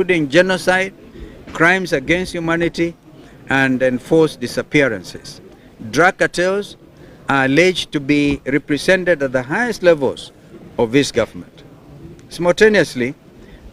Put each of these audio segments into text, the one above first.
including genocide, crimes against humanity, and enforced disappearances. Drug cartels are alleged to be represented at the highest levels of this government. Simultaneously,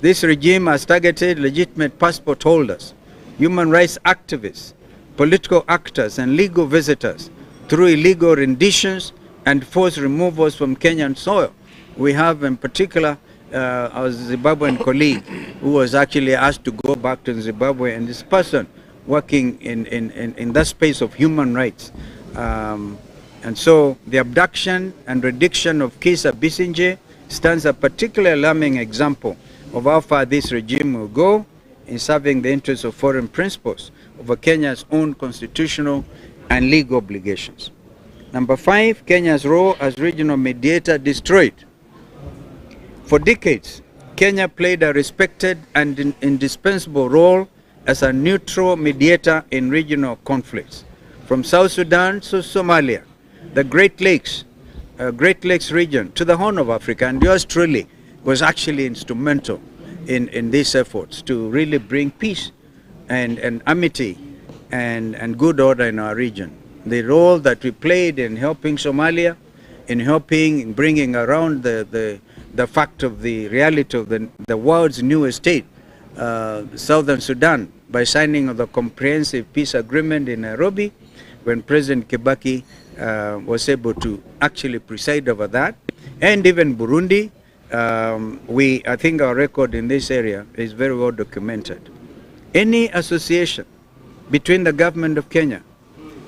this regime has targeted legitimate passport holders, human rights activists, political actors, and legal visitors through illegal renditions and forced removals from Kenyan soil. We have in particular our Zimbabwean colleague who was actually asked to go back to Zimbabwe, and this person working in that space of human rights. And so the abduction and reduction of Kizza Besigye stands a particularly alarming example of how far this regime will go in serving the interests of foreign principles over Kenya's own constitutional and legal obligations. Number 5, Kenya's role as regional mediator destroyed. For decades, Kenya played a respected and indispensable role as a neutral mediator in regional conflicts. From South Sudan to Somalia, the Great Lakes region to the Horn of Africa, and yours truly was actually instrumental in these efforts to really bring peace and amity and good order in our region. The role that we played in helping Somalia, in bringing around the fact of the reality of the world's newest state, Southern Sudan, by signing of the comprehensive peace agreement in Nairobi, when President Kibaki was able to actually preside over that, and even Burundi. I think our record in this area is very well documented. Any association between the government of Kenya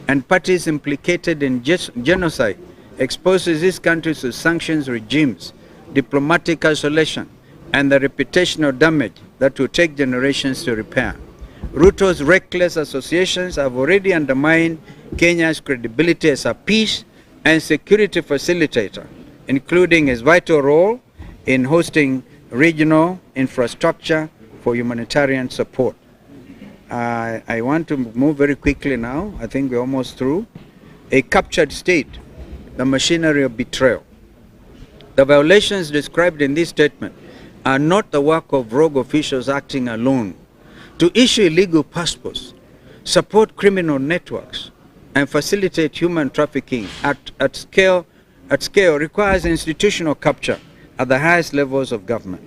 and parties implicated in genocide exposes these countries to sanctions regimes, diplomatic isolation, and the reputational damage that will take generations to repair. Ruto's reckless associations have already undermined Kenya's credibility as a peace and security facilitator, including his vital role in hosting regional infrastructure for humanitarian support. I want to move very quickly now. I think we're almost through. A captured state, the machinery of betrayal. The violations described in this statement are not the work of rogue officials acting alone. To issue illegal passports, support criminal networks, and facilitate human trafficking at scale requires institutional capture at the highest levels of government.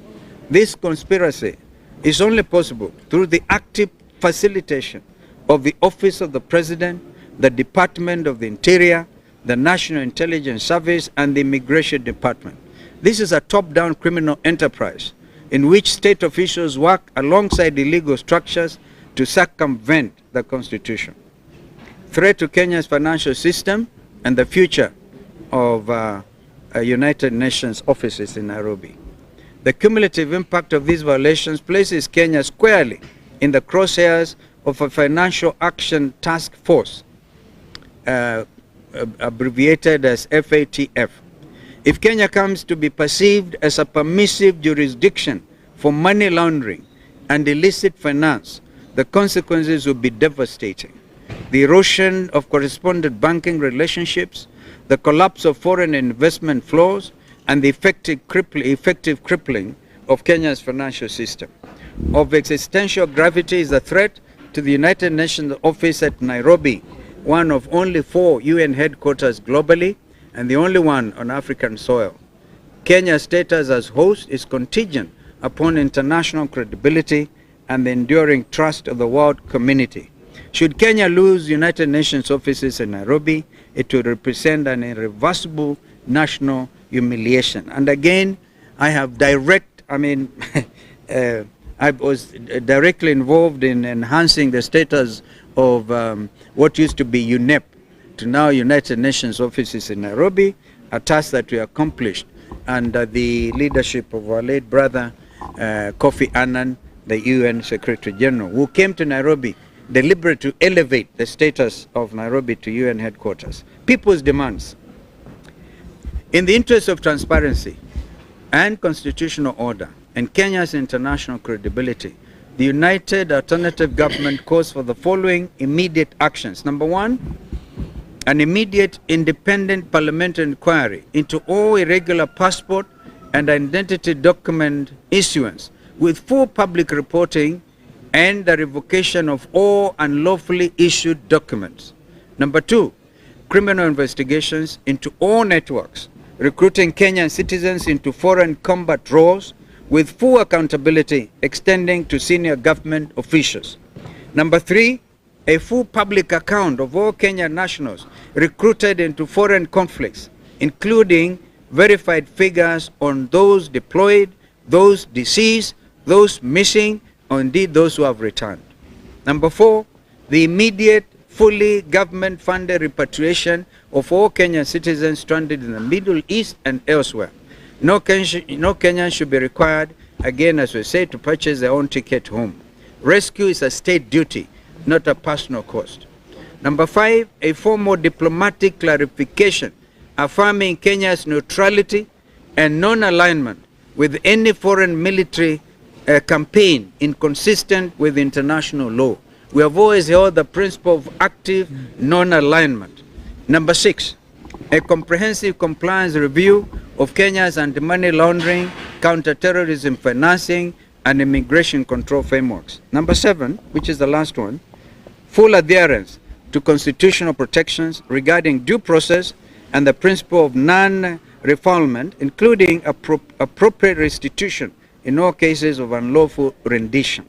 This conspiracy is only possible through the active facilitation of the Office of the President, the Department of the Interior, the National Intelligence Service, and the Immigration Department. This is a top-down criminal enterprise in which state officials work alongside illegal structures to circumvent the Constitution. Threat to Kenya's financial system and the future of United Nations offices in Nairobi. The cumulative impact of these violations places Kenya squarely in the crosshairs of a Financial Action Task Force, abbreviated as FATF. If Kenya comes to be perceived as a permissive jurisdiction for money laundering and illicit finance, the consequences will be devastating. The erosion of correspondent banking relationships, the collapse of foreign investment flows, and the effective crippling of Kenya's financial system. Of existential gravity is the threat to the United Nations office at Nairobi, one of only 4 UN headquarters globally and the only one on African soil. Kenya's status as host is contingent upon international credibility and the enduring trust of the world community. Should Kenya lose United Nations offices in Nairobi, it would represent an irreversible national humiliation. And again, I was directly involved in enhancing the status of what used to be UNEP to now United Nations offices in Nairobi, a task that we accomplished under the leadership of our late brother Kofi Annan, the UN Secretary General, who came to Nairobi deliberately to elevate the status of Nairobi to UN headquarters. People's demands. In the interest of transparency and constitutional order and Kenya's international credibility, the United Alternative Government calls for the following immediate actions. Number 1, an immediate independent parliamentary inquiry into all irregular passport and identity document issuance with full public reporting and the revocation of all unlawfully issued documents. Number 2, criminal investigations into all networks, recruiting Kenyan citizens into foreign combat roles with full accountability extending to senior government officials. Number 3, a full public account of all Kenyan nationals recruited into foreign conflicts, including verified figures on those deployed, those deceased, those missing, or indeed those who have returned. Number 4, the immediate, fully government-funded repatriation of all Kenyan citizens stranded in the Middle East and elsewhere. No Kenyan should be required, again as we say, to purchase their own ticket home. Rescue is a state duty, not a personal cost. Number 5, a formal diplomatic clarification affirming Kenya's neutrality and non-alignment with any foreign military campaign inconsistent with international law. We have always held the principle of active non-alignment. Number 6, a comprehensive compliance review of Kenya's anti-money laundering, counter-terrorism financing, and immigration control frameworks. Number 7, which is the last one, full adherence to constitutional protections regarding due process and the principle of non-refoulement, including appropriate restitution in all cases of unlawful rendition.